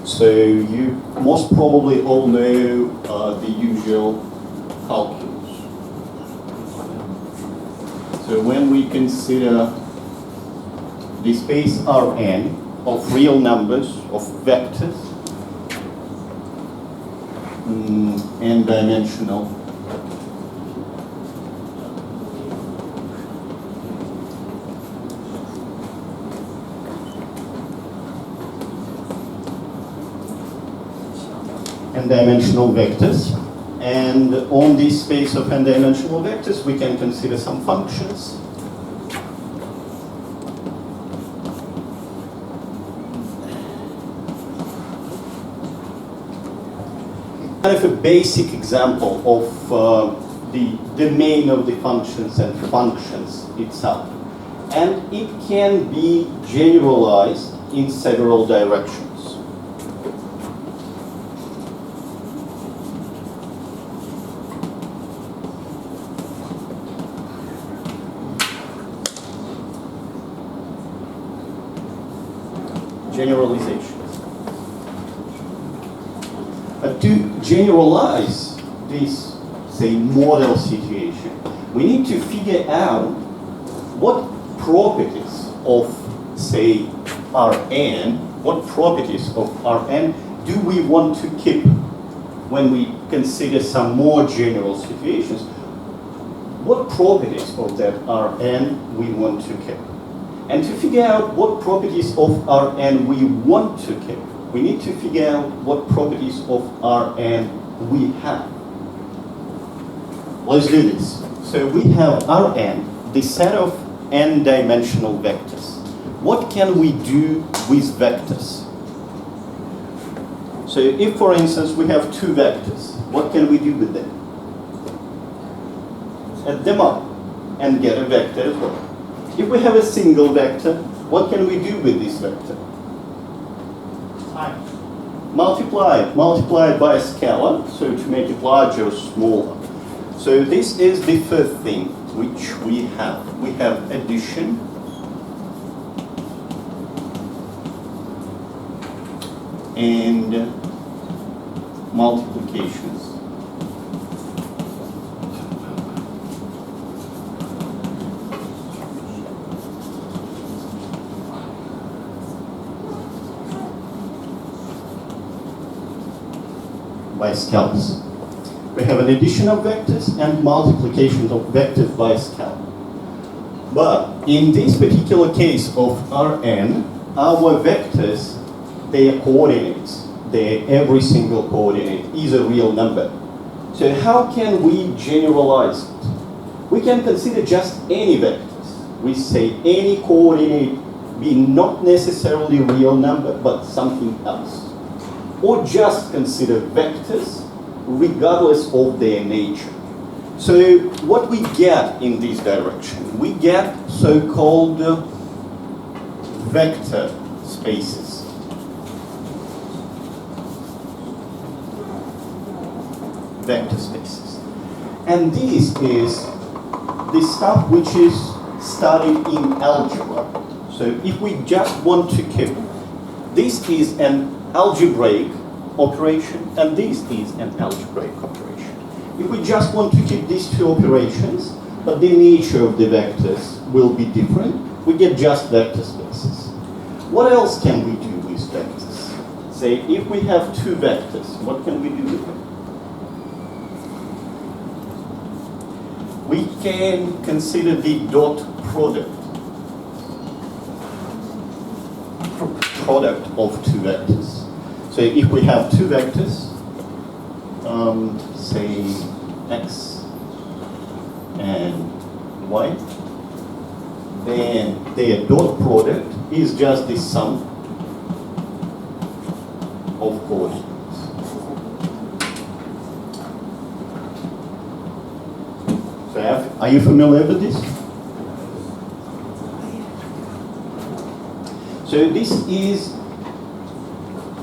So you most probably all know the usual calculus. So when we consider the space Rn of real numbers, of vectors, n-dimensional, n-dimensional vectors, and on this space of n-dimensional vectors we can consider some functions. Kind of a basic example of the domain of the functions and functions itself. And it can be generalized in several directions. Generalizations. To generalize this, say, model situation, we need to figure out what properties of, say, Rn, what properties of Rn do we want to keep when we consider some more general situations. What properties of that Rn we want to keep. And to figure out what properties of Rn we want to keep, we need to figure out what properties of Rn we have. Let's do this. So we have Rn, the set of n-dimensional vectors. What can we do with vectors? So if, for instance, we have two vectors, what can we do with them? Add them up and get a vector as well. If we have a single vector, what can we do with this vector? Multiply it by a scalar, so to make it larger or smaller. So this is the first thing which we have. We have addition and multiplications. By scalars. We have an addition of vectors and multiplication of vectors by scalar. But in this particular case of Rn, our vectors, their coordinates, every single coordinate is a real number. So how can we generalize it? We can consider just any vectors. We say any coordinate be not necessarily a real number, but something else. Or just consider vectors regardless of their nature. So what we get in this direction, we get so-called vector spaces. Vector spaces. And this is the stuff which is studied in algebra. So if we just want to keep, this is an algebraic operation, and this is an algebraic operation. If we just want to keep these two operations, but the nature of the vectors will be different, we get just vector spaces. What else can we do with vectors? Say, if we have two vectors, what can we do with them? We can consider the dot product of two vectors. So if we have two vectors, say x and y, then their dot product is just the sum of coordinates. So are you familiar with this? So this is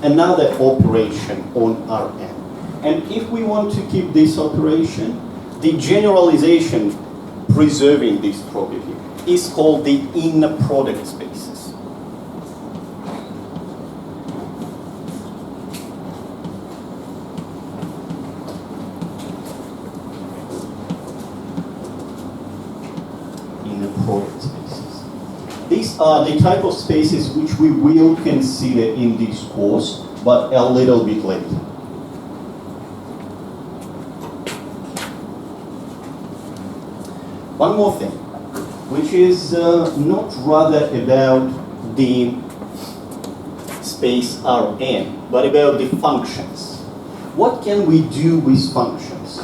another operation on Rn. And if we want to keep this operation, the generalization preserving this property is called the inner product spaces. spaces. These are the type of spaces which we will consider in this course, but a little bit later. One more thing, which is not rather about the space Rn, but about the functions. What can we do with functions?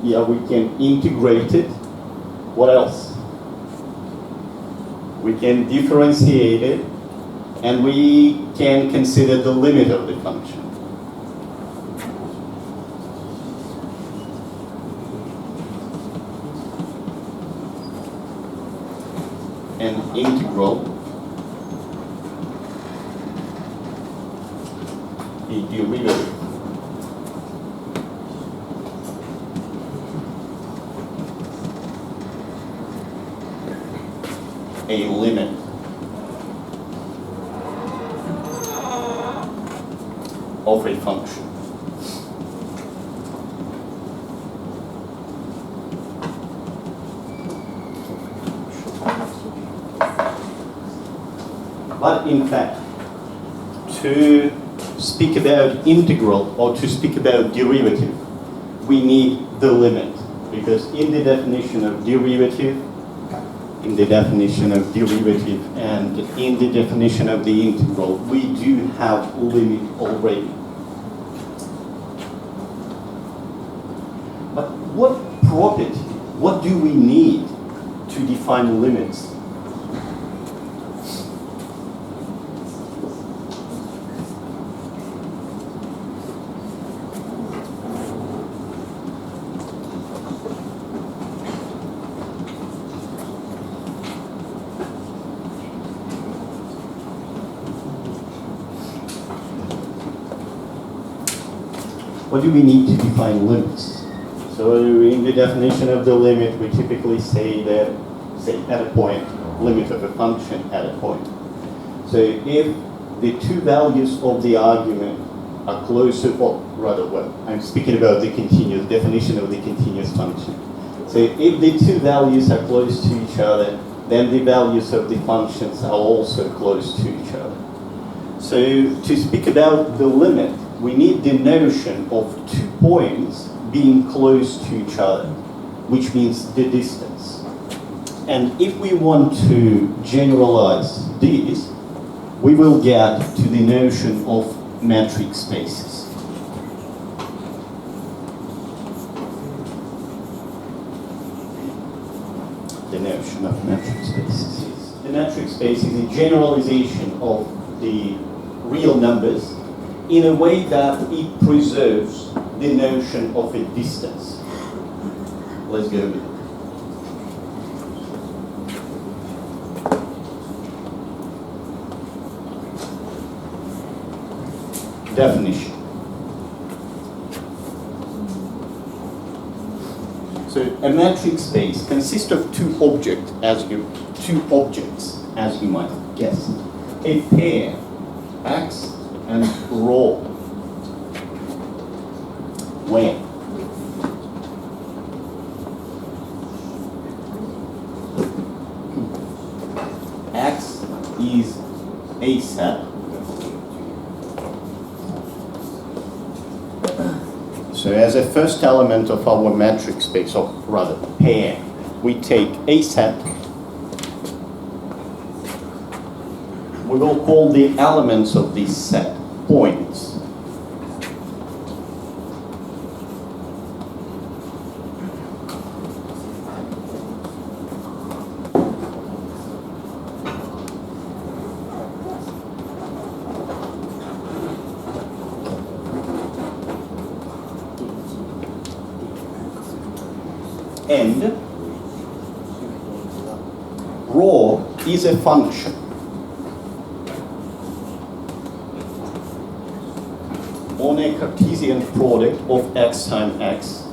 Yeah, we can integrate it. What else? We can differentiate it, and we can consider the limit of the function. An integral, a derivative. A limit of a function. But in fact, to speak about integral or to speak about derivative, we need the limit, because in the definition of derivative, and in the definition of the integral, we do have limit already. But what property, what do we need to define limits? What do we need to define limits? So in the definition of the limit, we typically say that, at a point, limit of a function at a point. So if the two values of the argument are close to, or rather, well, I'm speaking about the continuous, definition of the continuous function. So if the two values are close to each other, then the values of the functions are also close to each other. So to speak about the limit, we need the notion of 2 points being close to each other, which means the distance. And if we want to generalize this, we will get to the notion of metric spaces. The notion of metric spaces is, the metric space is a generalization of the real numbers in a way that it preserves the notion of a distance. Let's go with it. Definition. So a metric space consists of two objects, as you might guess. A pair, X and rho, when X is a set, so as a first element of our metric space, or rather pair, we take a set. We will call the elements of this set points. And rho is a function. On a Cartesian product of x times x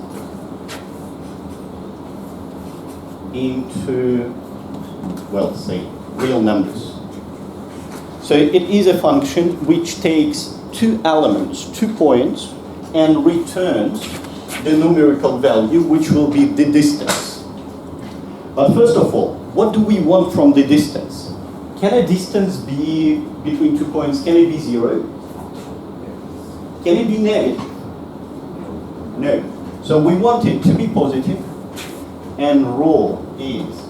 into, well, say, real numbers. So it is a function which takes two elements, 2 points, and returns the numerical value, which will be the distance. But first of all, what do we want from the distance? Can a distance be between 2 points? Can it be 0? Can it be negative? No. So we want it to be positive, and rho is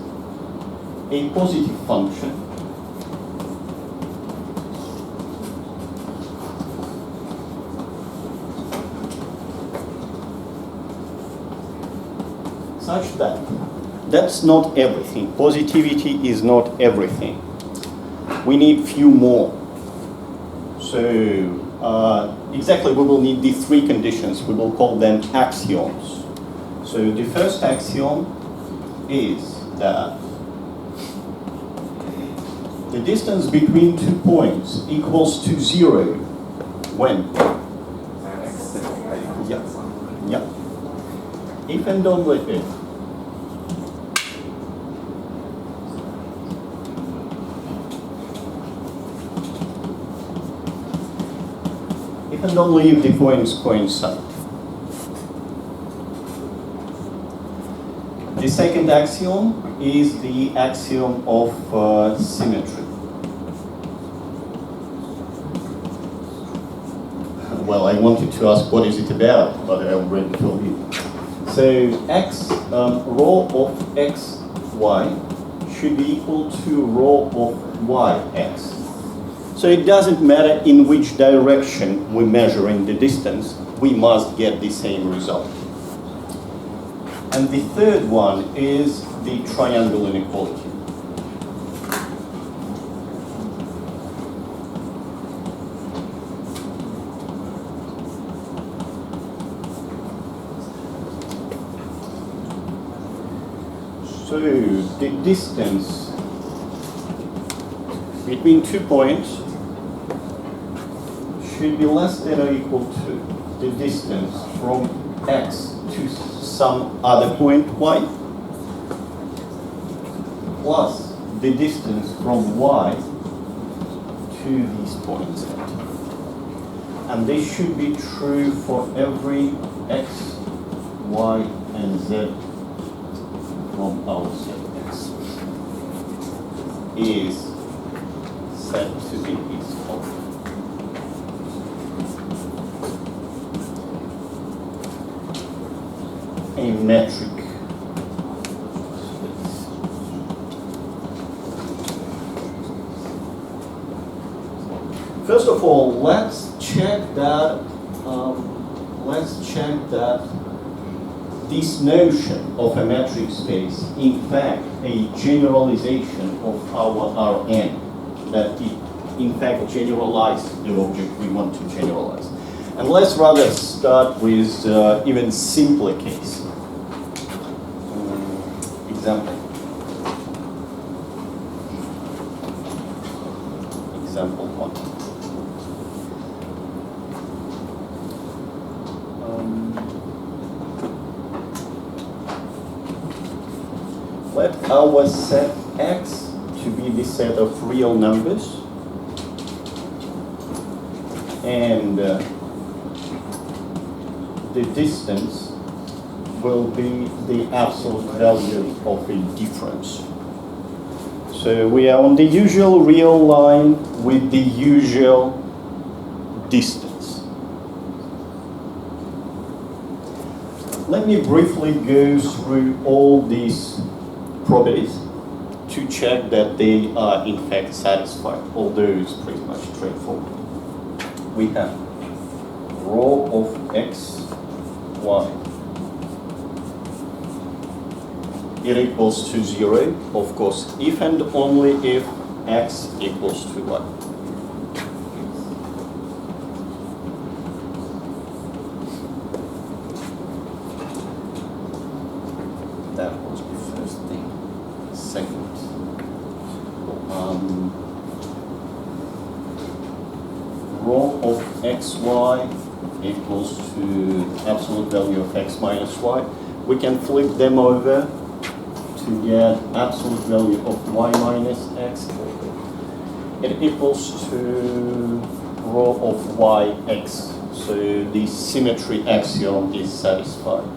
a positive function such that that's not everything. Positivity is not everything. We need few more. So exactly, we will need these 3 conditions. We will call them axioms. So the first axiom is that the distance between 2 points equals to 0 when? Yeah. If and only if and only if the points coincide. The second axiom is the axiom of symmetry. Well, I wanted to ask what is it about, but I already told you. So rho of xy should be equal to rho of yx. So it doesn't matter in which direction we're measuring the distance, we must get the same result. And the third one is the triangle inequality. So the distance between 2 points should be less than or equal to the distance from x to some other point y plus the distance from y to these points. And this should be true for every x, y, and z from our set x is said to be its of. A metric space. First of all, let's check that. This notion of a metric space, in fact, a generalization of our Rn, that it in fact generalizes the object we want to generalize. And let's rather start with even simpler case. Example 1. Let our set X to be the set of real numbers, and the distance will be the absolute value of a difference. So we are on the usual real line with the usual distance. Let me briefly go through all these properties to check that they are in fact satisfied, although it's pretty much straightforward. We have rho of x, y. It equals to 0, of course, if and only if x equals to y. That was the first thing. Second, rho of xy equals to absolute value of x minus y. We can flip them over to get absolute value of y minus x. It equals to rho of yx. So the symmetry axiom is satisfied.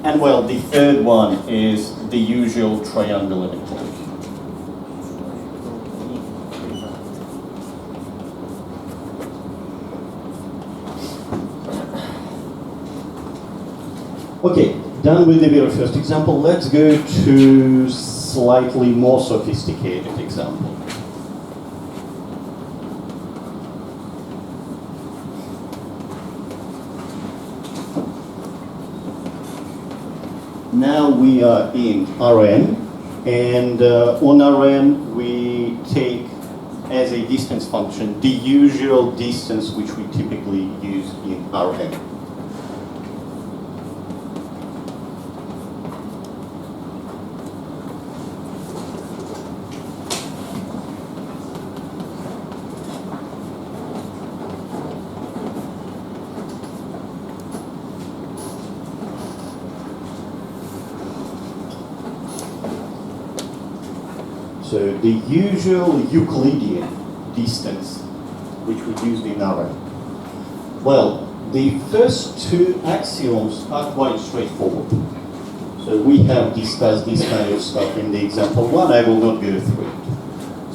And well, the third one is the usual triangle inequality. Okay, done with the very first example. Let's go to slightly more sophisticated example. Now we are in Rn, and on Rn we take as a distance function the usual distance which we typically use in Rn. So the usual Euclidean distance, which we use in Rn. Well, the first two axioms are quite straightforward. So we have discussed this kind of stuff in the example one. I will not go through it.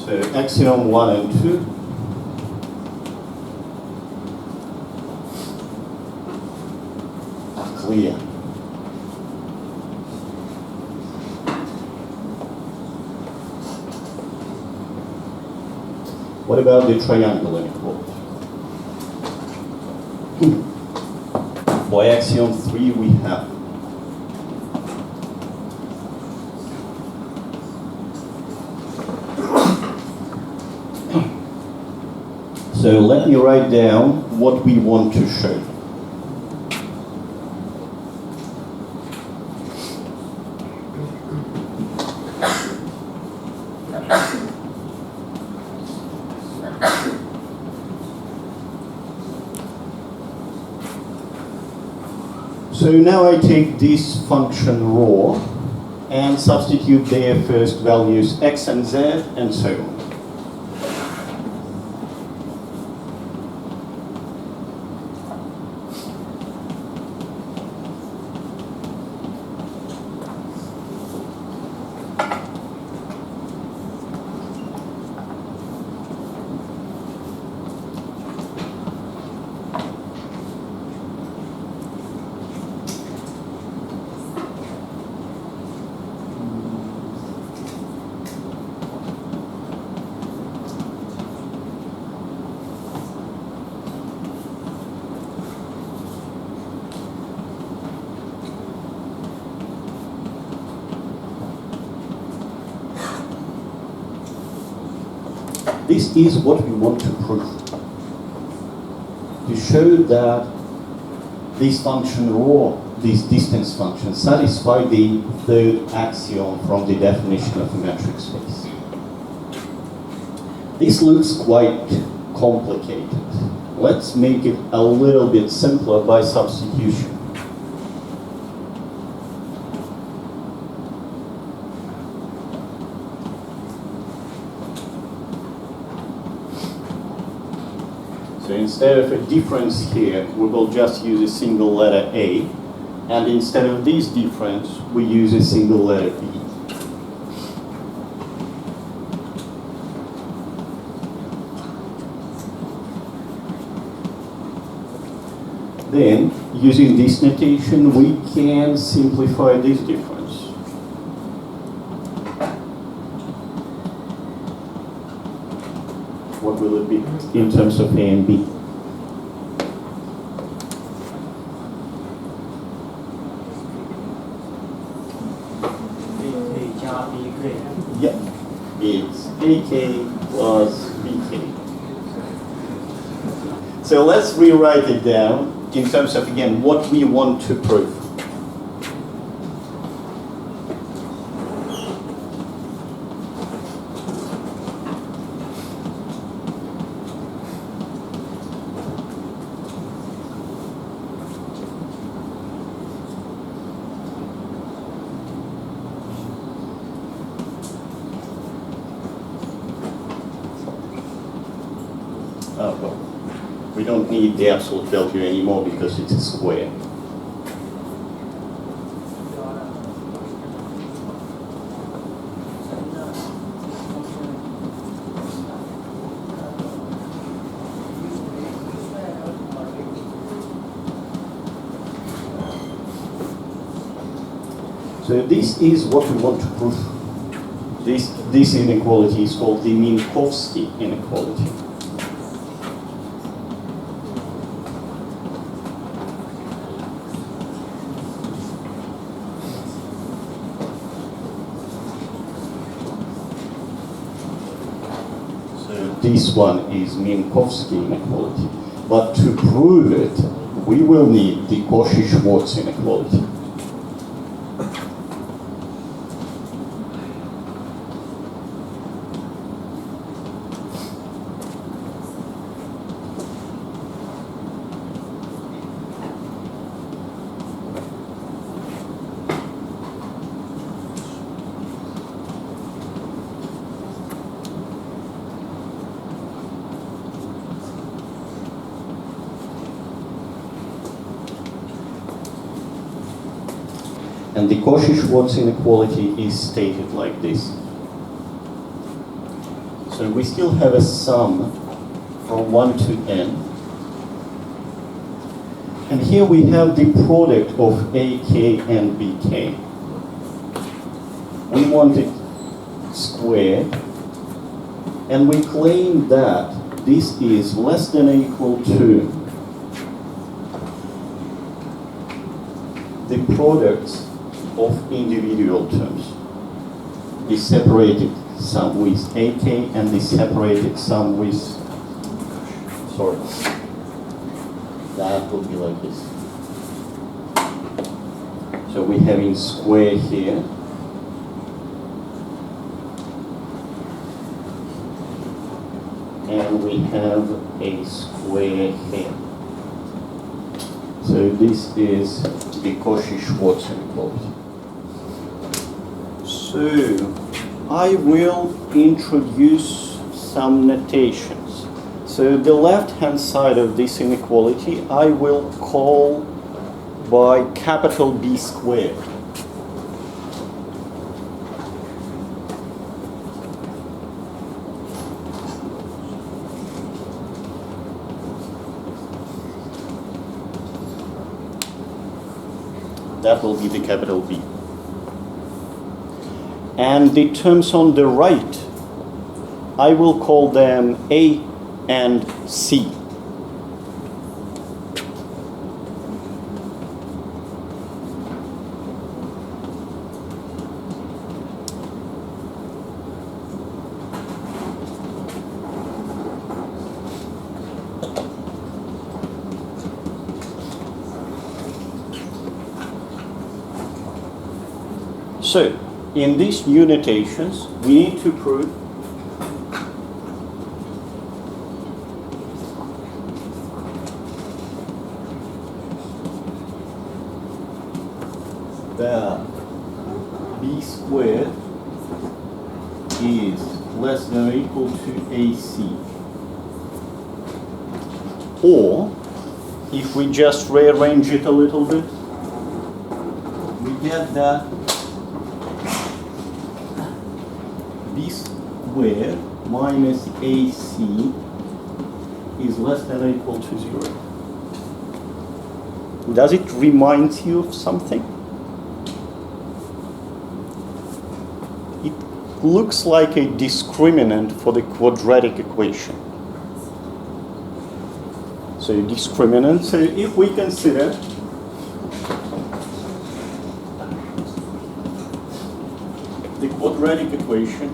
So axiom 1 and 2. Are clear. What about the triangle inequality? For axiom 3 we have so let me write down what we want to show. So now I take this function rho and substitute their first values x and z and so on. This is what we want to prove. To show that this function rho, this distance function, satisfy the third axiom from the definition of a metric space. This looks quite complicated. Let's make it a little bit simpler by substitution. So instead of a difference here, we will just use a single letter A, and instead of this difference, we use a single letter B. Then, using this notation, we can simplify this difference. What will it be in terms of A and B? Yeah, it's AK plus BK. So let's rewrite it down in terms of, again, what we want to prove. Well, we don't need the absolute value anymore because it's a square. So this is what we want to prove. This inequality is called the Minkowski inequality. So this one is Minkowski inequality. But to prove it, we will need the Cauchy-Schwarz inequality. And the Cauchy-Schwarz inequality is stated like this. So we still have a sum from 1 to n. And here we have the product of AK and BK. We want it squared. And we claim that this is less than or equal to the products of individual terms. The separated sum with AK and the separated sum with, sorry, that will be like this. So we have in square here. And we have a square here. So this is the Cauchy-Schwarz inequality. So I will introduce some notations. So the left-hand side of this inequality I will call by capital B squared. That will be the capital B. And the terms on the right, I will call them A and C. So, in these new notations, we need to prove that B squared is less than or equal to AC. Or, if we just rearrange it a little bit, we get that B squared minus AC is less than or equal to 0. Does it remind you of something? It looks like a discriminant for the quadratic equation. So discriminant, so if we consider the quadratic equation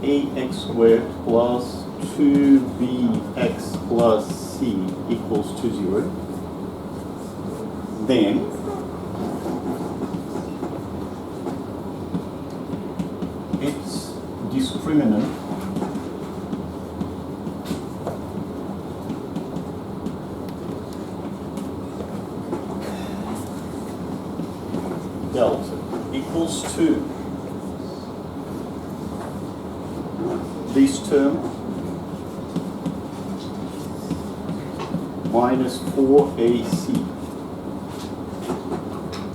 ax squared plus 2bx plus c equals to 0, then its discriminant delta equals to this term minus 4ac,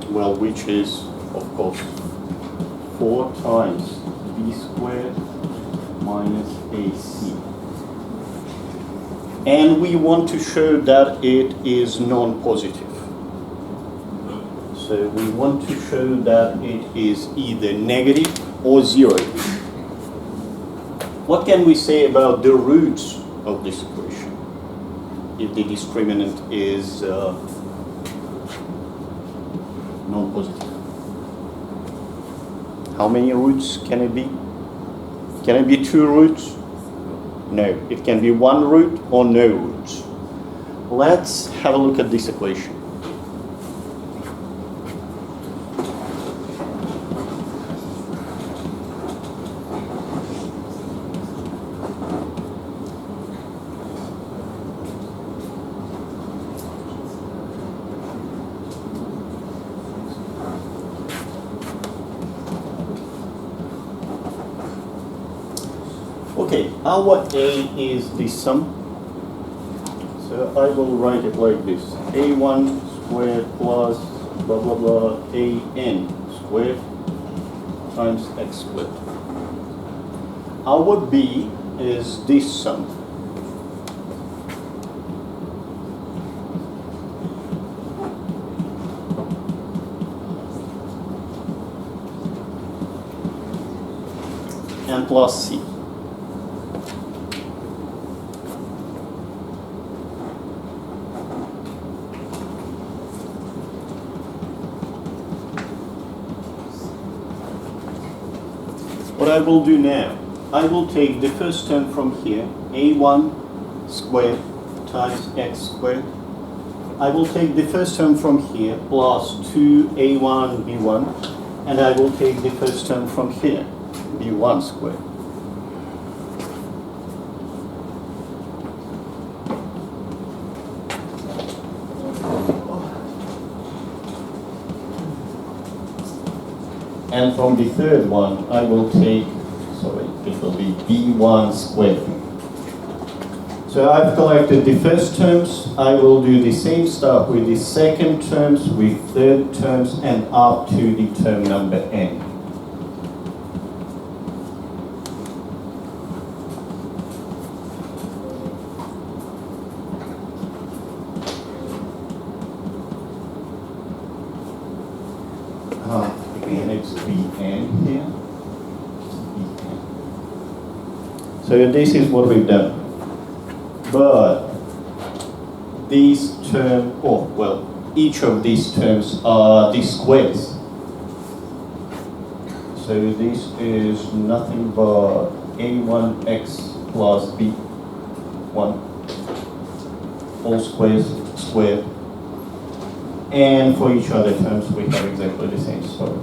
well, which is, of course, 4 times b squared minus ac. And we want to show that it is non-positive. So we want to show that it is either negative or zero. What can we say about the roots of this equation if the discriminant is non-positive? How many roots can it be? Can it be 2 roots? No, it can be 1 root or no roots. Let's have a look at this equation. Okay, our A is this sum. So I will write it like this. A1 squared plus blah blah blah AN squared times x squared. Our B is this sum. And plus C. What I will do now, I will take the first term from here, a1 squared times x squared. I will take the first term from here, plus 2a1 b1, and I will take the first term from here, b1 squared. And from the third one, I will take, it will be b1 squared. So I've collected the first terms. I will do the same stuff with the second terms, with third terms, and up to the term number n. And it's Vn here. Vn. So this is what we've done. But these terms, each of these terms are the squares. So this is nothing but a1x plus b1 all squared. And for each other terms, we have exactly the same story.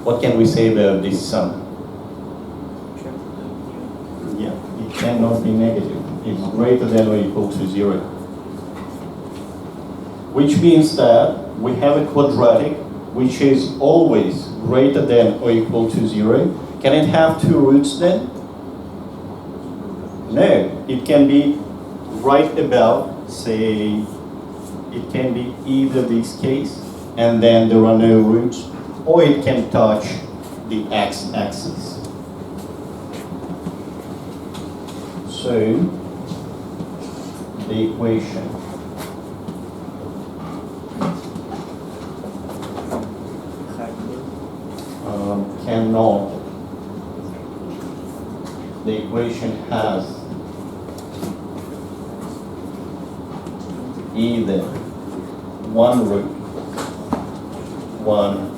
What can we say about this sum? Yeah, it cannot be negative. It's greater than or equal to 0. Which means that we have a quadratic which is always greater than or equal to 0. Can it have 2 roots then? No, it can be right above, say, it can be either this case, and then there are no roots, or it can touch the x-axis. So, the equation cannot, the equation has either 1 root, 1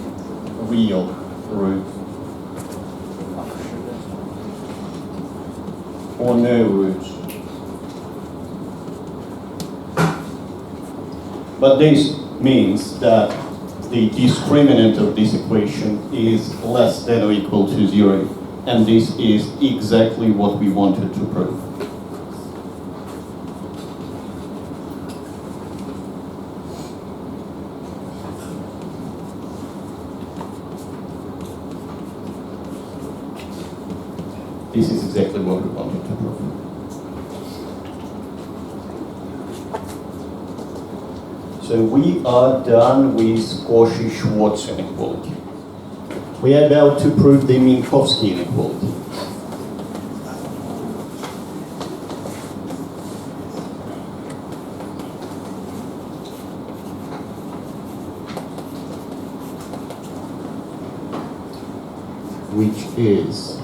real root, or no roots. But this means that the discriminant of this equation is less than or equal to 0, and this is exactly what we wanted to prove. This is exactly what we wanted to prove. So we are done with Cauchy-Schwarz inequality. We are about to prove the Minkowski inequality. which is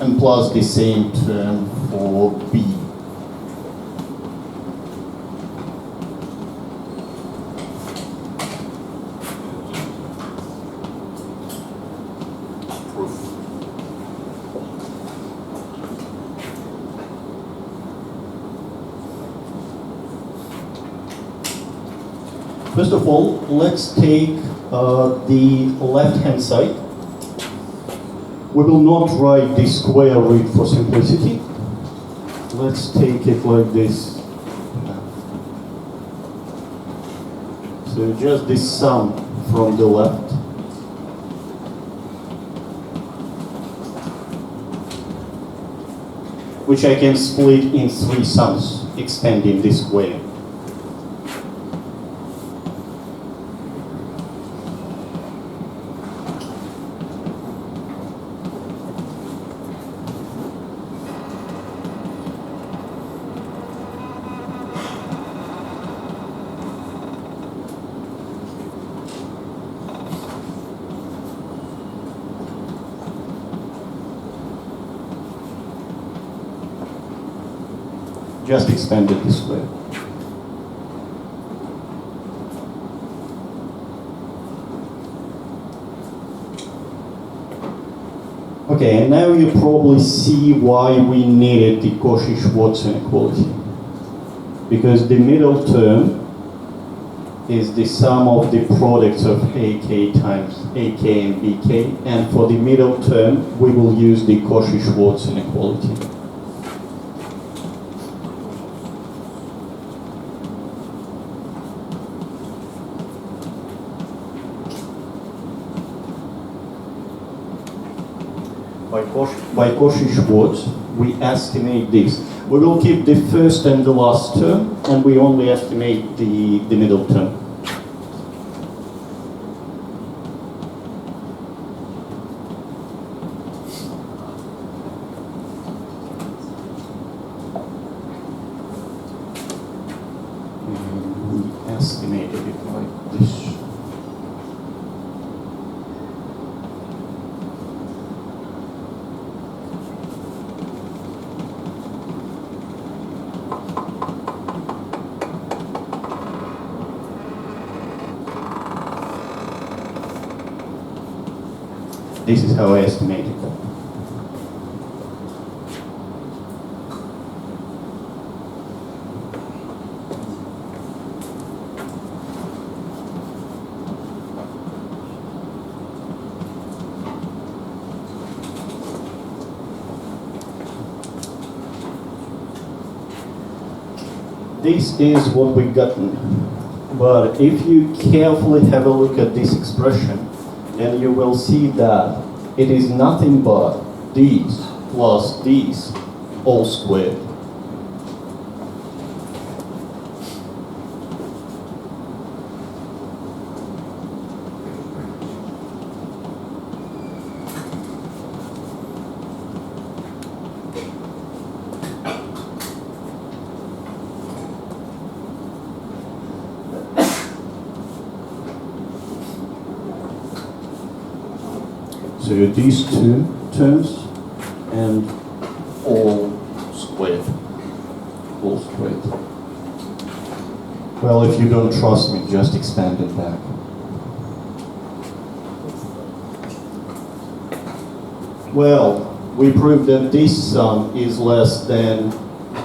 and plus the same term for B. First of all, let's take the left-hand side. We will not write the square root for simplicity. Let's take it like this. So just the sum from the left. Which I can split in 3 sums, expanding the square. Just expanded this way. Okay, and now you probably see why we needed the Cauchy-Schwarz inequality. Because the middle term is the sum of the products of AK times AK and BK, and for the middle term we will use the Cauchy-Schwarz inequality. By Cauchy-Schwarz, we estimate this. We will keep the first and the last term, and we only estimate the middle term. And we estimated it like this. This is how I estimated it. This is what we've gotten. But if you carefully have a look at this expression, then you will see that it is nothing but these plus these all squared. So these two terms and all squared. All squared. Well, if you don't trust me, just expand it back. Well, we proved that this sum is less than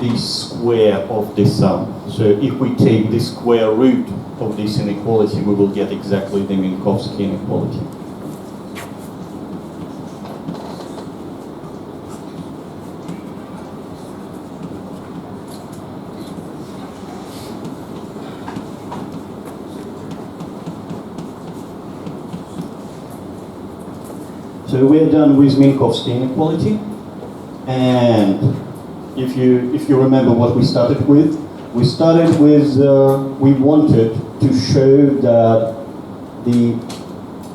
the square of this sum. So if we take the square root of this inequality, we will get exactly the Minkowski inequality. So we are done with Minkowski inequality, and if you remember what we started with, We started with, we wanted to show that the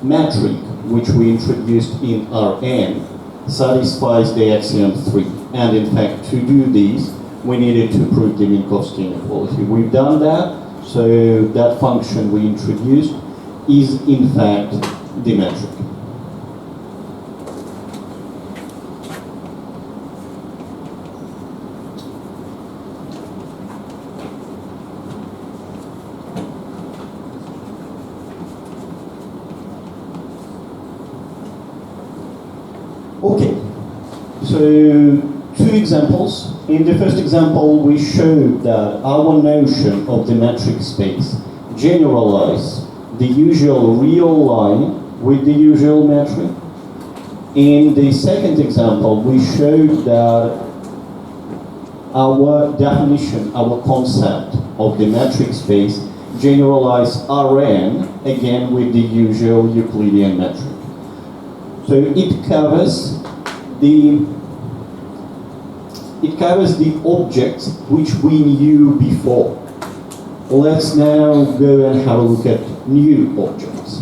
metric which we introduced in Rn satisfies the axiom 3. And in fact, to do this, we needed to prove the Minkowski inequality. We've done that, so that function we introduced is in fact the metric. Okay, so two examples. In the first example, we showed that our notion of the metric space generalizes the usual real line with the usual metric. In the second example, we showed that our definition, our concept of the metric space generalizes Rn, again with the usual Euclidean metric. So it covers the objects which we knew before. Let's now go and have a look at new objects.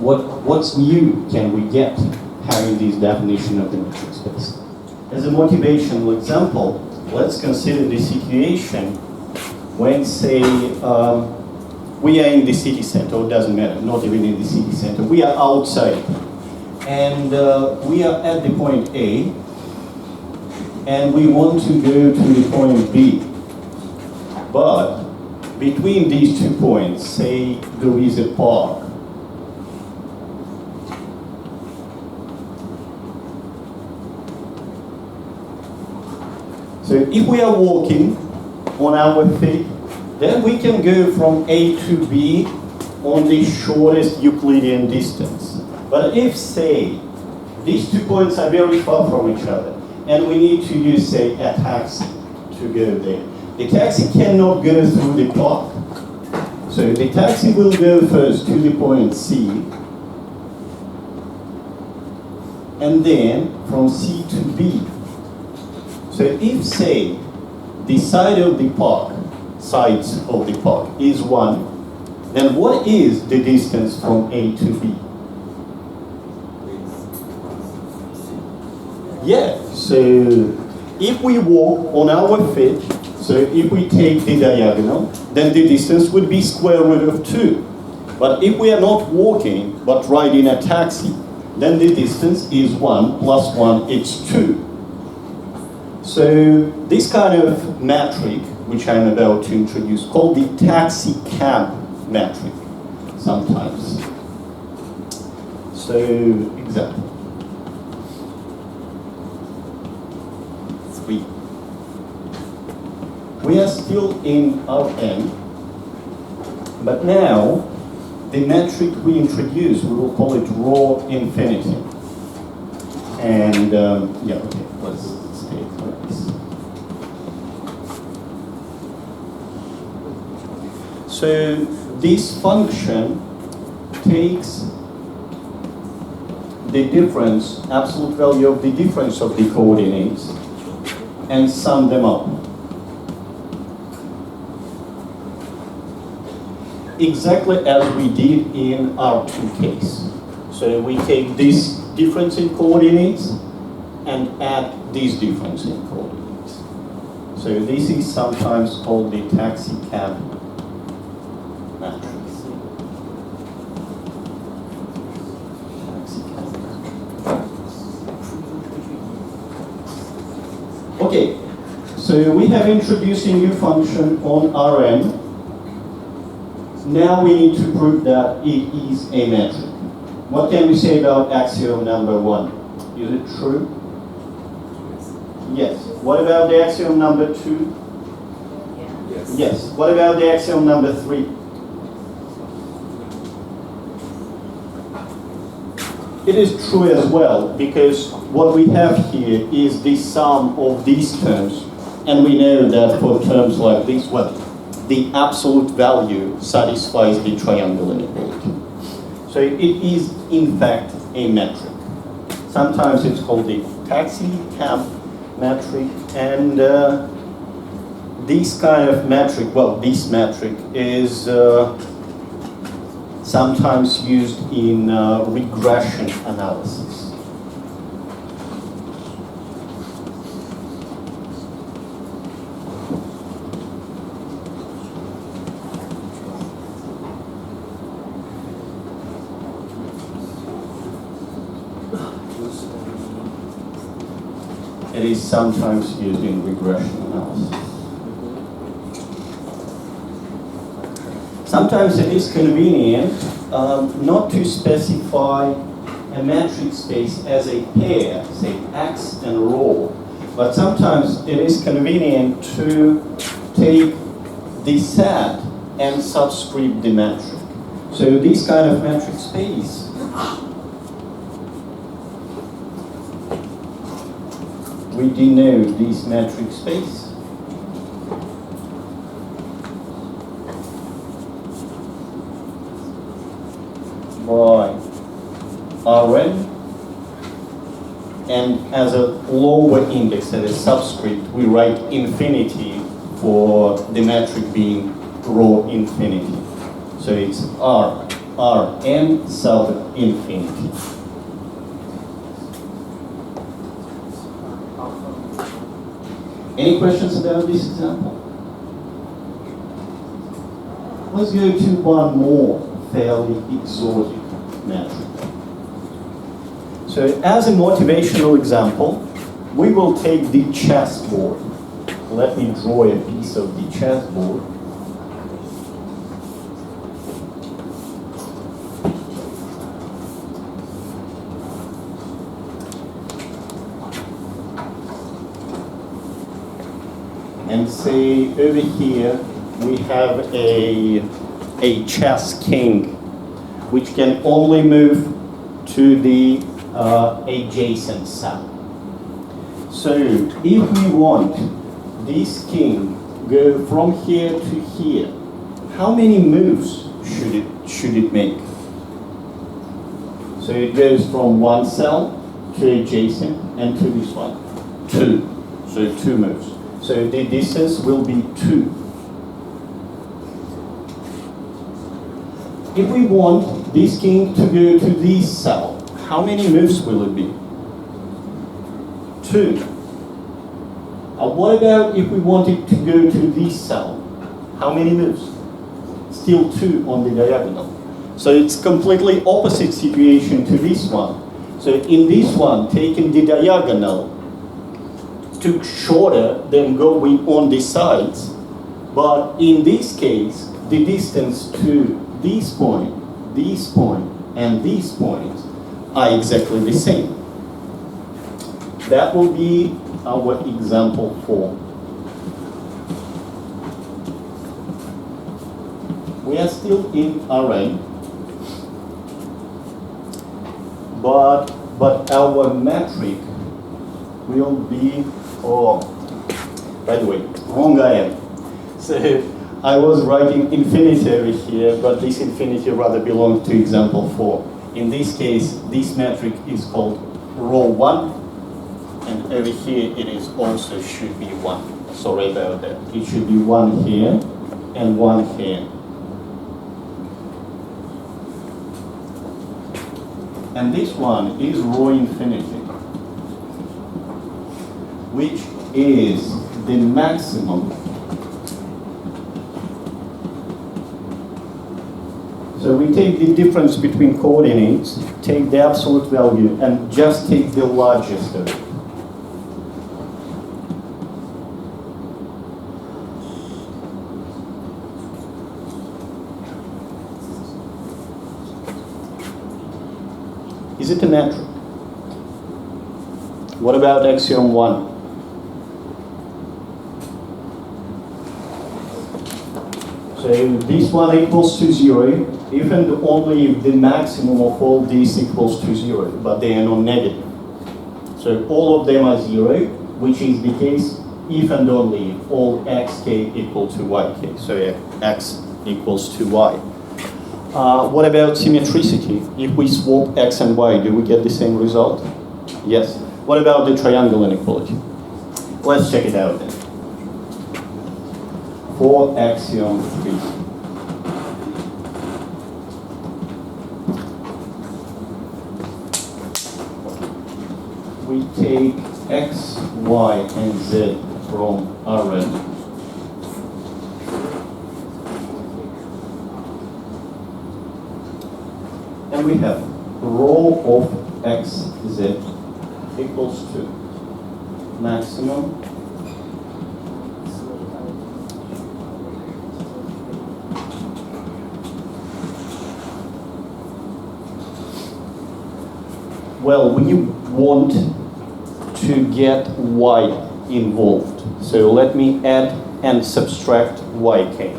What's new can we get having this definition of the metric space? As a motivational example, let's consider the situation when, say, we are in the city center, it doesn't matter, not even in the city center, we are outside. And we are at the point A, and we want to go to the point B. But between these 2 points, say there is a park. So if we are walking on our feet, then we can go from A to B on the shortest Euclidean distance. But if, say, these 2 points are very far from each other, and we need to use, say, a taxi to go there, the taxi cannot go through the park. So the taxi will go first to the point C, and then from C to B. So if, say, the sides of the park is 1, then what is the distance from A to B? Yeah, so if we walk on our feet, so if we take the diagonal, then the distance would be square root of 2. But if we are not walking, but riding a taxi, then the distance is 1 plus 1, it's 2. So this kind of metric, which I'm about to introduce, called the taxi cab metric, sometimes. So, example. 3. We are still in Rn, but now the metric we introduce, we will call it raw infinity. And yeah, okay, let's stay like this. So this function takes the difference, absolute value of the difference of the coordinates, and sum them up. Exactly as we did in our 2 case. So we take this difference in coordinates and add this difference in coordinates. So this is sometimes called the taxi cab matrix. Okay, so we have introduced a new function on Rn. Now we need to prove that it is a metric. What can we say about axiom number 1? Is it true? Yes. What about the axiom number 2? Yes. Yes. What about the axiom number 3? It is true as well, because what we have here is the sum of these terms, and we know that for terms like this one, the absolute value satisfies the triangle inequality. So it is, in fact, a metric. Sometimes it's called the taxi cab metric, and this kind of metric, well, this metric is sometimes used in regression analysis. It is sometimes used in regression analysis. Sometimes it is convenient not to specify a metric space as a pair, say X and rho, but sometimes it is convenient to take the set and subscript the metric. So this kind of metric space we denote this metric space by Rn, and as a lower index, as a subscript, we write infinity for the metric being rho infinity. So it's Rn sub infinity. Any questions about this example? Let's go to one more fairly exotic metric. So as a motivational example, we will take the chessboard. Let me draw a piece of the chessboard. And say over here we have a chess king, which can only move to the adjacent cell. So if we want this king go from here to here, how many moves should it make? So it goes from one cell to adjacent and to this one, 2. So 2 moves. So the distance will be 2. If we want this king to go to this cell, how many moves will it be? 2. What about if we want it to go to this cell? How many moves? Still 2 on the diagonal. So it's completely opposite situation to this one. So in this one, taking the diagonal took shorter than going on the sides, but in this case, the distance to this point, and this point are exactly the same. That will be our example 4. We are still in array, but our metric will be, by the way, wrong item. So I was writing infinity over here, but this infinity rather belongs to example 4. In this case, this metric is called rho 1, and over here it is also should be 1. Sorry about that. It should be 1 here and 1 here. And this one is rho infinity, which is the maximum. So we take the difference between coordinates, take the absolute value, and just take the largest of it. Is it a metric? What about axiom 1? So this one equals to 0, if and only if the maximum of all these equals to 0, but they are non-negative. So all of them are 0, which is the case if and only if all xk equal to yk. So yeah, x equals to y. What about symmetricity? If we swap x and y, do we get the same result? Yes. What about the triangle inequality? Let's check it out then. for axiom 3. We take x, y, and z from Rn. And we have rho of x, z equals to maximum well, we want to get y involved. So let me add and subtract yk.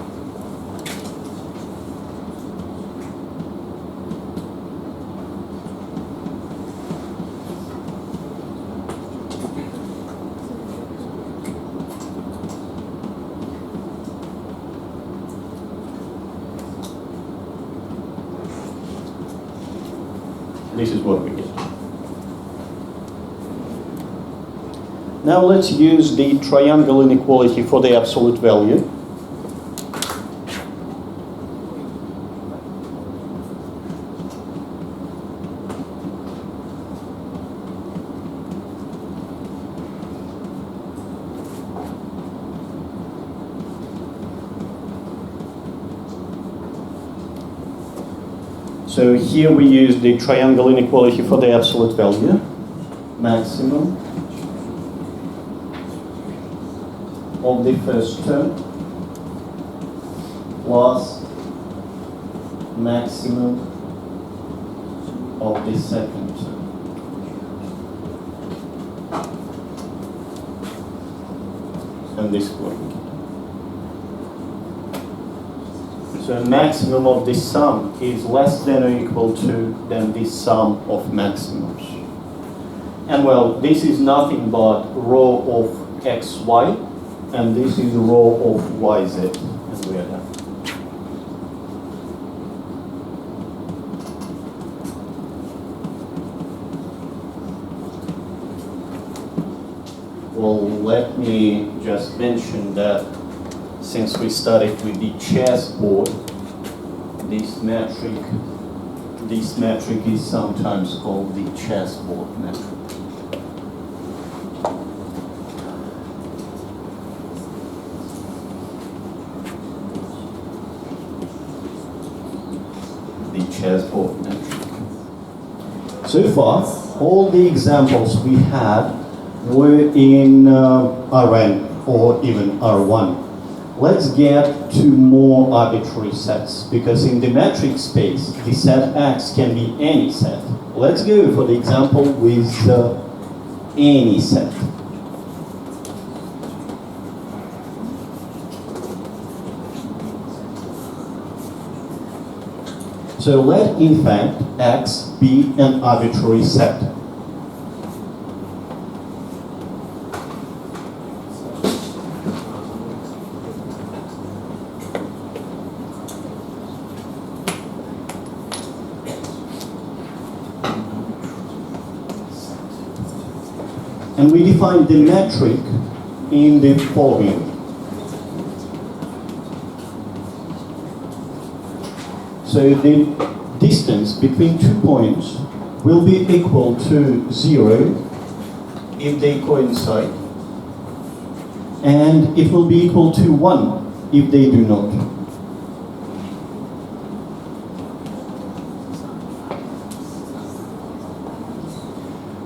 This is what we get. Now let's use the triangle inequality for the absolute value. So here we use the triangle inequality for the absolute value, maximum of the first term plus maximum of the second term. And this one. So maximum of this sum is less than or equal to than the sum of maximums. And well, this is nothing but rho of xy, and this is rho of yz, and we are done. Well, let me just mention that since we started with the chessboard, this metric is sometimes called the chessboard metric. The chessboard metric. So far, all the examples we had were in Rn or even R1. Let's get to more arbitrary sets, because in the metric space, the set X can be any set. Let's go for the example with any set. So let in fact X be an arbitrary set. And we define the metric in the following. So the distance between 2 points will be equal to 0 if they coincide, and it will be equal to 1 if they do not.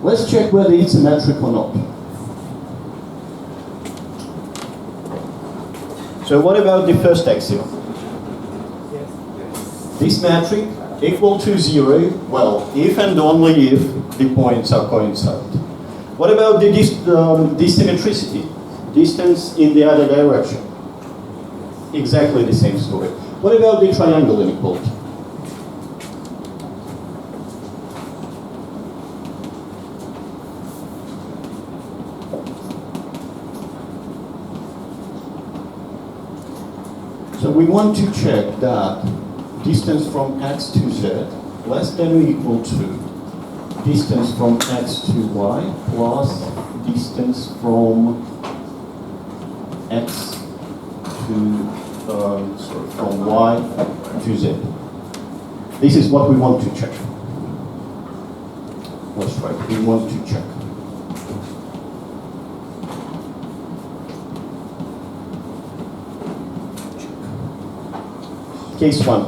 Let's check whether it's a metric or not. So what about the first axiom? This metric equal to 0, well, if and only if the points are coincide. What about the symmetricity? Distance in the other direction. Exactly the same story. What about the triangle inequality? So we want to check that distance from x to z less than or equal to distance from x to y plus distance from x to from y to z. This is what we want to check. That's right, we want to check. Case 1.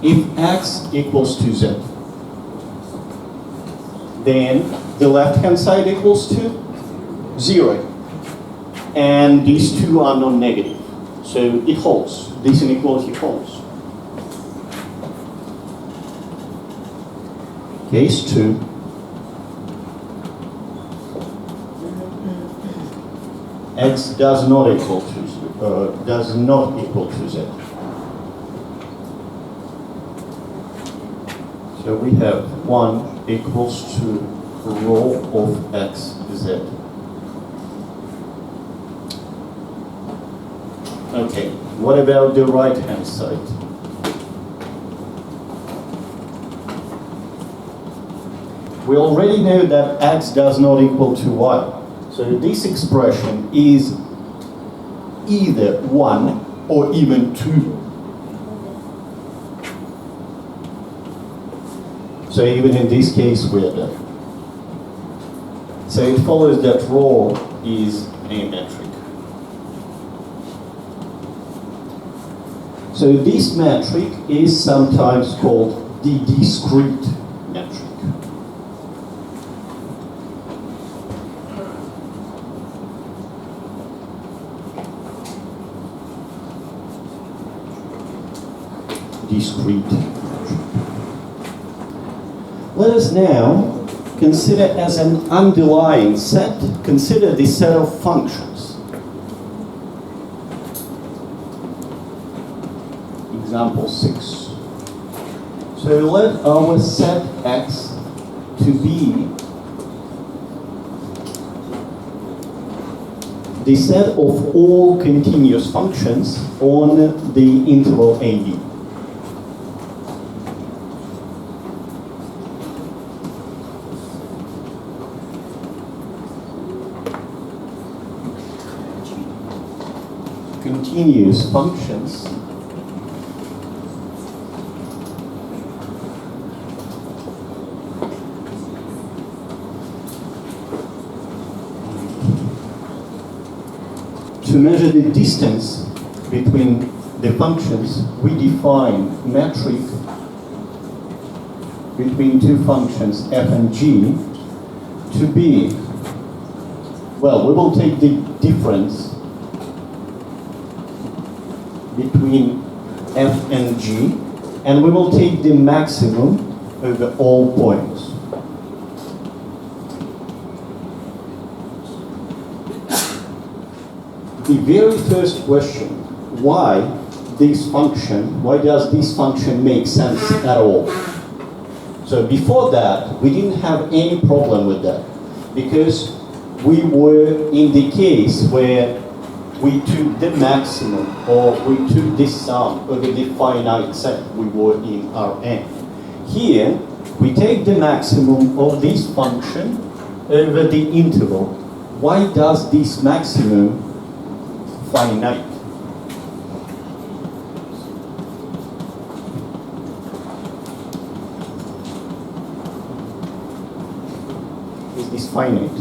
If x equals to z, then the left-hand side equals to 0. And these two are non-negative. So it holds. This inequality holds. Case 2. X does not equal to z. So we have 1 equals to rho of x z. Okay, what about the right-hand side? We already know that x does not equal to y. So this expression is either 1 or even 2. So even in this case, we're done. So it follows that rho is a metric. So this metric is sometimes called the discrete metric. Discrete metric. Let us now consider as an underlying set, consider the set of functions. Example 6. So let our set x to be the set of all continuous functions on the interval AB. Continuous functions to measure the distance between the functions, we define metric between two functions f and g to be, well, we will take the difference between f and g, and we will take the maximum over all points. The very first question, why does this function make sense at all? So before that, we didn't have any problem with that, because we were in the case where we took the maximum, or we took the sum over the finite set we were in Rn. Here, we take the maximum of this function over the interval. Why does this maximum finite? Is this finite?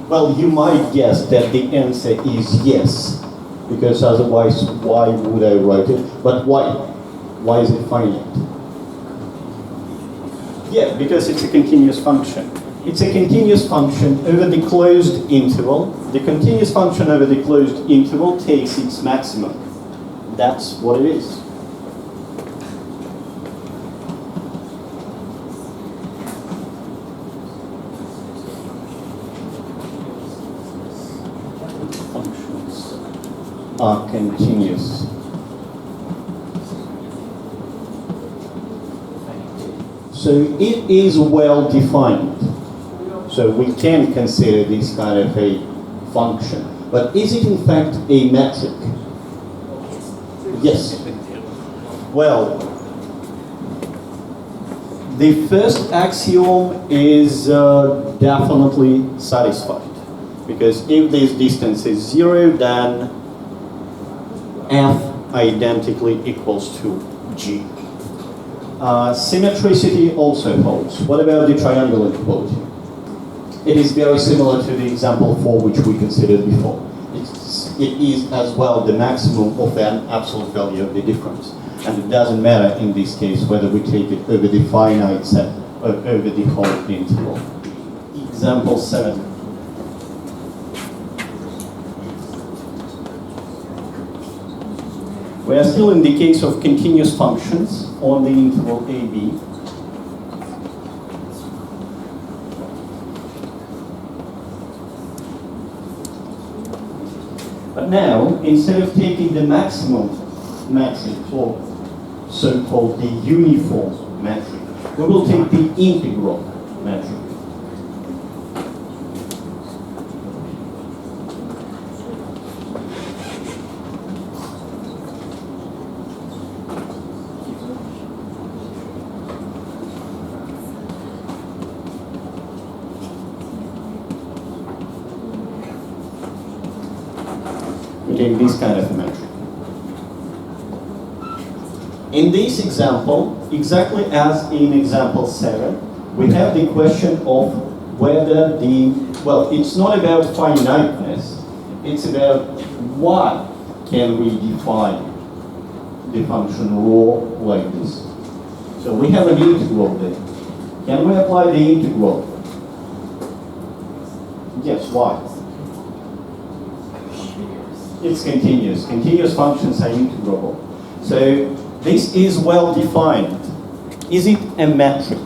Well, you might guess that the answer is yes, because otherwise, why would I write it? But why? Why is it finite? Yeah, because it's a continuous function. It's a continuous function over the closed interval. The continuous function over the closed interval takes its maximum. That's what it is. Are continuous. So it is well defined. So we can consider this kind of a function. But is it in fact a metric? Yes. Well, the first axiom is definitely satisfied. Because if this distance is 0, then f identically equals to g. Symmetricity also holds. What about the triangle inequality? It is very similar to the example 4 which we considered before. It is as well the maximum of an absolute value of the difference. And it doesn't matter in this case whether we take it over the finite set or over the whole interval. Example 7. We are still in the case of continuous functions on the interval AB. But now, instead of taking the maximum metric, or so-called the uniform metric, we will take the integral metric. We take this kind of a metric. In this example, exactly as in example 7, we have the question of whether well, it's not about finiteness, it's about why can we define the function rho like this. So we have an integral there. Can we apply the integral? Yes, why? It's continuous. Continuous functions are integrable. So this is well defined. Is it a metric?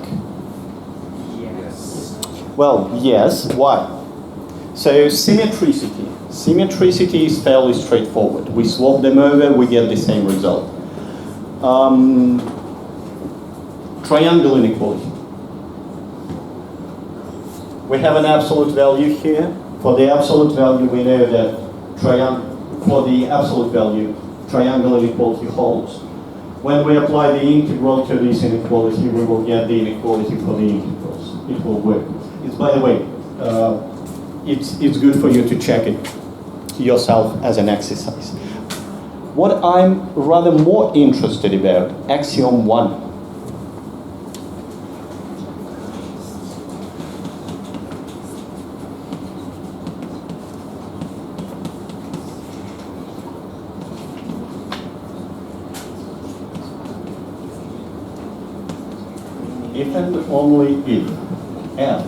Yes. Well, yes. Why? So symmetricity. Symmetricity is fairly straightforward. We swap them over, we get the same result. Triangle inequality. We have an absolute value here. For the absolute value, we know that for the absolute value, triangle inequality holds. When we apply the integral to this inequality, we will get the inequality for the integrals. It will work. It's, by the way, it's good for you to check it yourself as an exercise. What I'm rather more interested about, axiom 1. If and only if f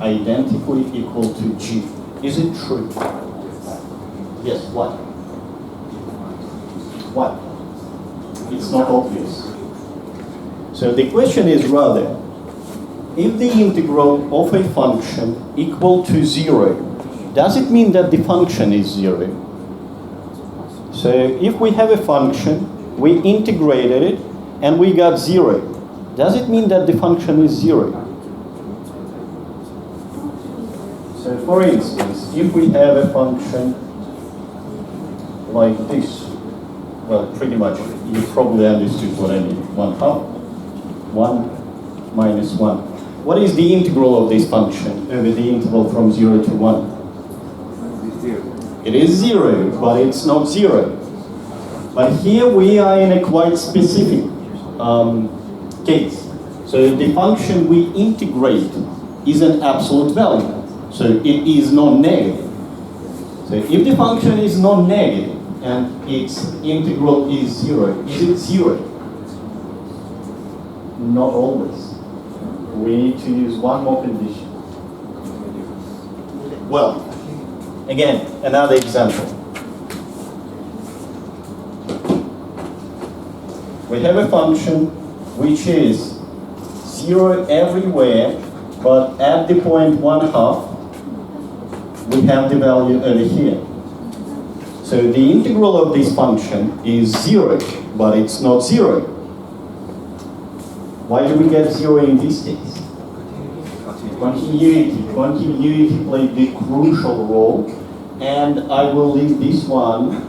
identically equal to g, is it true? Yes, why? Why? It's not obvious. So the question is rather, if the integral of a function equal to 0, does it mean that the function is 0? So if we have a function, we integrated it, and we got 0. Does it mean that the function is 0? So for instance, if we have a function like this, well, pretty much, you probably understood what I mean. 1/2, 1 minus 1. What is the integral of this function over the interval from 0 to 1? It is 0, but it's not 0. But here we are in a quite specific case. So the function we integrate is an absolute value. So it is non-negative. So if the function is non-negative and its integral is 0, is it 0? Not always. We need to use one more condition. Well, again, another example. We have a function which is 0 everywhere, but at the point 1/2, we have the value over here. So the integral of this function is 0, but it's not 0. Why do we get 0 in this case? Continuity. Continuity played the crucial role, and I will leave this one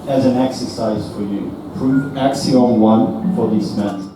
as an exercise for you. Prove axiom 1 for this matrix.